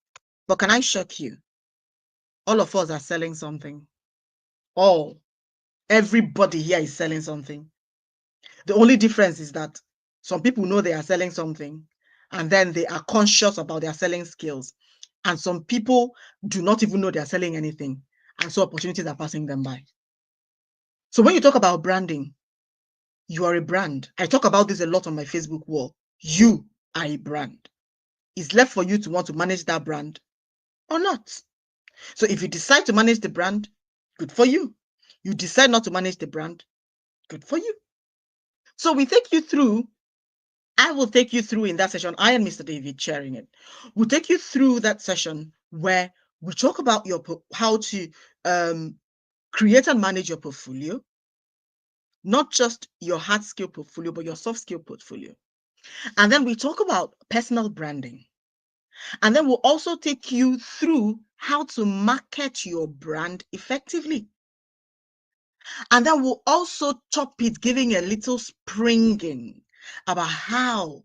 But can I shock you? All of us are selling something. Everybody here is selling something. The only difference is that some people know they are selling something, and then they are conscious about their selling skills. And some people do not even know they are selling anything, and so opportunities are passing them by. So when you talk about branding, you are a brand. I talk about this a lot on my Facebook wall. You are a brand. It's left for you to want to manage that brand or not. So if you decide to manage the brand, good for you. You decide not to manage the brand, good for you. So we take you through, I will take you through in that session. I and Mr. David sharing it. We'll take you through that session where we talk about how to create and manage your portfolio, not just your hard skill portfolio, but your soft skill portfolio. And then we talk about personal branding. And then we'll also take you through how to market your brand effectively. And then we'll also top it, giving a little springing about how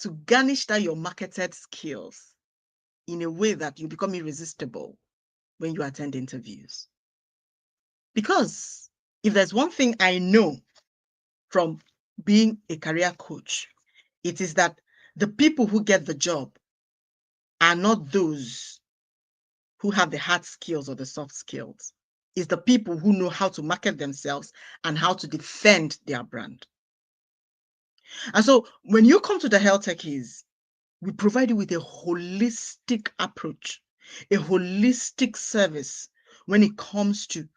to garnish that your marketed skills in a way that you become irresistible when you attend interviews. Because if there's one thing I know from being a career coach, it is that the people who get the job are not those who have the hard skills or the soft skills. It's the people who know how to market themselves and how to defend their brand. And so when you come to the Health Techies, we provide you with a holistic approach, a holistic service when it comes to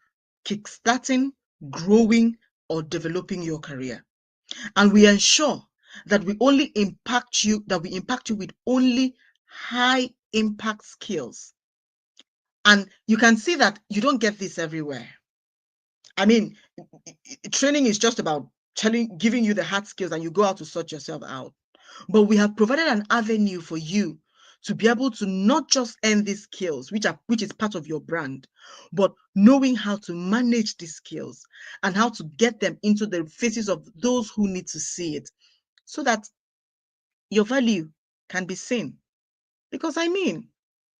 kickstarting, growing, or developing your career. And we ensure that we impact you with only high impact skills. And you can see that you don't get this everywhere. I mean, training is just about giving you the hard skills and you go out to sort yourself out. But we have provided an avenue for you to be able to not just earn these skills, which is part of your brand, but knowing how to manage these skills and how to get them into the faces of those who need to see it so that your value can be seen. Because I mean,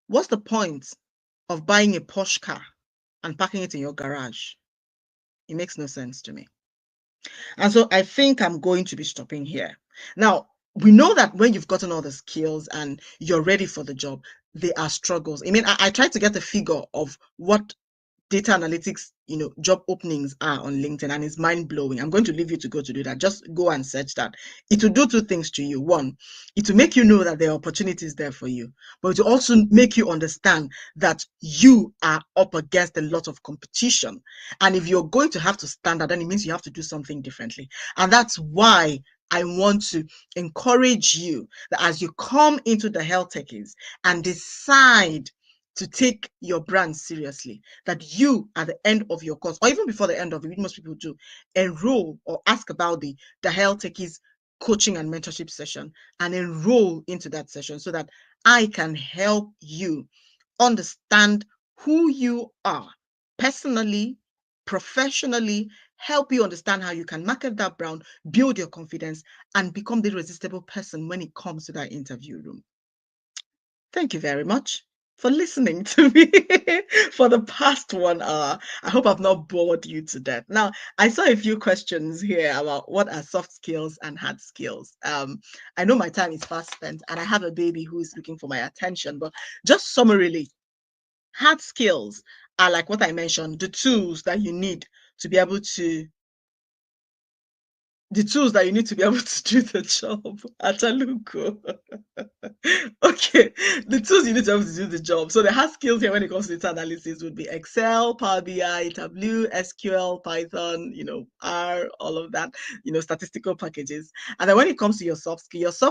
what's the point of buying a Porsche car and parking it in your garage? It makes no sense to me. And so I think I'm going to be stopping here. Now, we know that when you've gotten all the skills and you're ready for the job, there are struggles. I mean, I tried to get a figure of what data analytics, job openings are on LinkedIn, and it's mind blowing. I'm going to leave you to go to do that. Just go and search that. It will do two things to you. One, it will make you know that there are opportunities there for you, but it will also make you understand that you are up against a lot of competition. And if you're going to have to stand out, then it means you have to do something differently. And that's why I want to encourage you that as you come into the Health Techies and decide to take your brand seriously, that you at the end of your course, or even before the end of it, which most people do, enroll or ask about the Health Techies coaching and mentorship session and enroll into that session so that I can help you understand who you are personally, professionally, help you understand how you can market that brand, build your confidence, and become the irresistible person when it comes to that interview room. Thank you very much for listening to me for the past 1 hour. I hope I've not bored you to death. Now, I saw a few questions here about what are soft skills and hard skills. I know my time is fast spent and I have a baby who is looking for my attention, but just summarily, hard skills are like what I mentioned, the tools that you need to be able to the tools that you need to be able to do the job. Ataluko. Okay, the tools you need to be able to do the job. So the hard skills here when it comes to data analysis would be Excel, Power BI, Tableau, SQL, Python, R, all of that, statistical packages. And then when it comes to your soft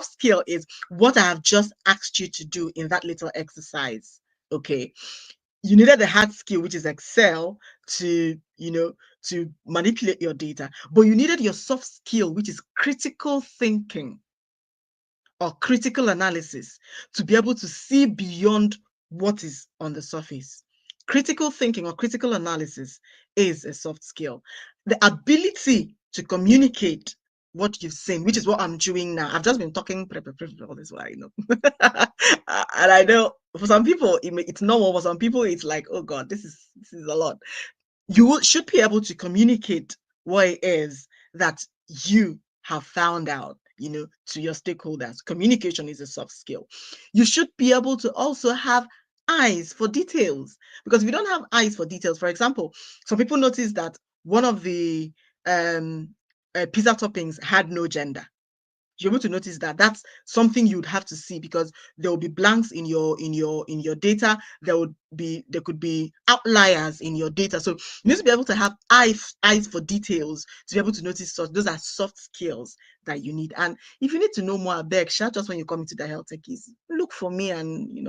skill is what I have just asked you to do in that little exercise. Okay. you needed the hard skill, which is Excel, to, to manipulate your data, but you needed your soft skill, which is critical thinking or critical analysis, to be able to see beyond what is on the surface. Critical thinking or critical analysis is a soft skill. The ability to communicate what you've seen, which is what I'm doing now. I've just been talking all this while, and I know for some people it's normal. For some people, it's like, oh God, this is a lot. You should be able to communicate what it is that you have found out, to your stakeholders. Communication is a soft skill. You should be able to also have eyes for details, because if you don't have eyes for details, for example, some people notice that one of the pizza toppings had no gender. You're able to notice that that's something you'd have to see, because there will be blanks in your data. There could be outliers in your data. So you need to be able to have eyes for details, to be able to notice. So those are soft skills that you need. And if you need to know more, beg, shout just when you come into the health techies, look for me, and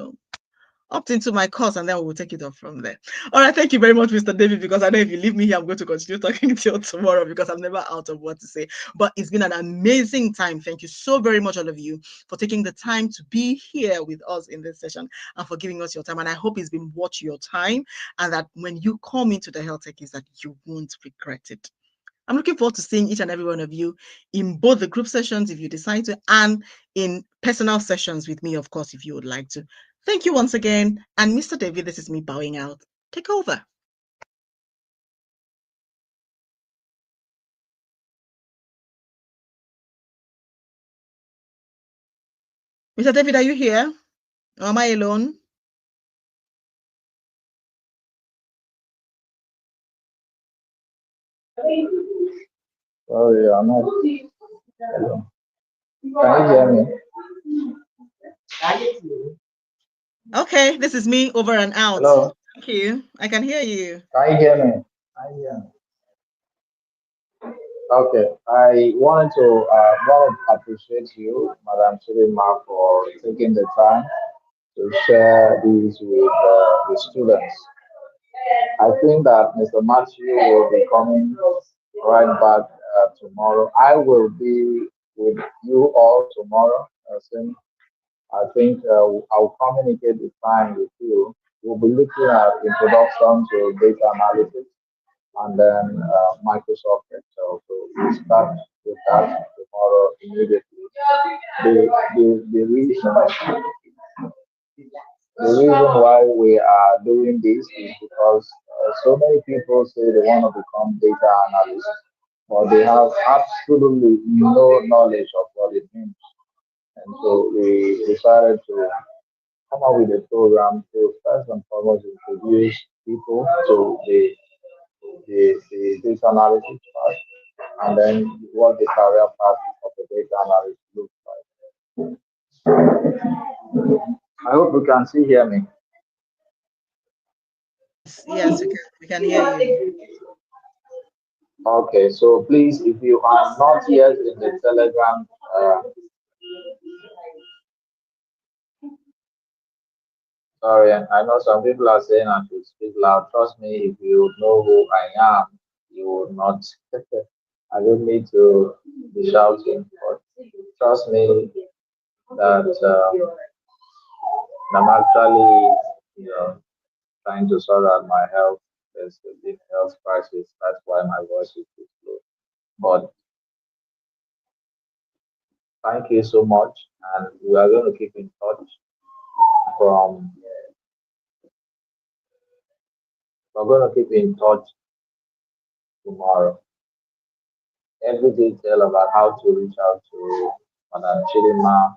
opt into my course, and then we'll take it off from there. All right, thank you very much, Mr. David, because I know if you leave me here, I'm going to continue talking till tomorrow, because I'm never out of what to say. But it's been an amazing time. Thank you so very much, all of you, for taking the time to be here with us in this session, and for giving us your time. And I hope it's been worth your time, and that when you come into the health tech, is that you won't regret it. I'm looking forward to seeing each and every one of you in both the group sessions, if you decide to, and in personal sessions with me, of course, if you would like to. Thank you once again. And Mr. David, this is me bowing out. Take over. Mr. David, are you here? Or am I alone? Sorry, I'm not. Hello. Can you hear me? Okay, this is me over and out. Hello. Thank you. I can hear you. Can you hear me? Can you hear me? Okay. I wanted to appreciate you, Madam Chidima, for taking the time to share these with the students. I think that Mr. Matthew will be coming right back tomorrow. I will be with you all tomorrow. I think I'll communicate the time with you. We'll be looking at introduction to data analysis and then Microsoft Excel. So we start with that tomorrow immediately. The reason why we are doing this is because so many people say they want to become data analysts, but they have absolutely no knowledge of what it means. And so we decided to come up with a program to first and foremost introduce people to the data analysis part, and then what the career path of the data analyst looks like. I hope you can see hear me. Yes, we can hear you. Okay, so please, if you are not yet in the Telegram, sorry, I know some people are saying I should speak loud. Trust me, if you know who I am, you will not. I don't need to be shouting, but trust me that I'm actually, you know, trying to sort out my health. There's a big health crisis. That's why my voice is too low. But thank you so much, and we are going to keep in touch. From we're going to keep in touch tomorrow. Every detail about how to reach out to Madam Chidima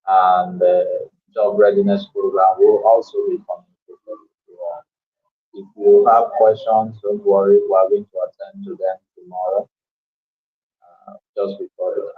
and the job readiness program will also be communicated with you all. If you have questions, don't worry, we're going to attend to them tomorrow, just before the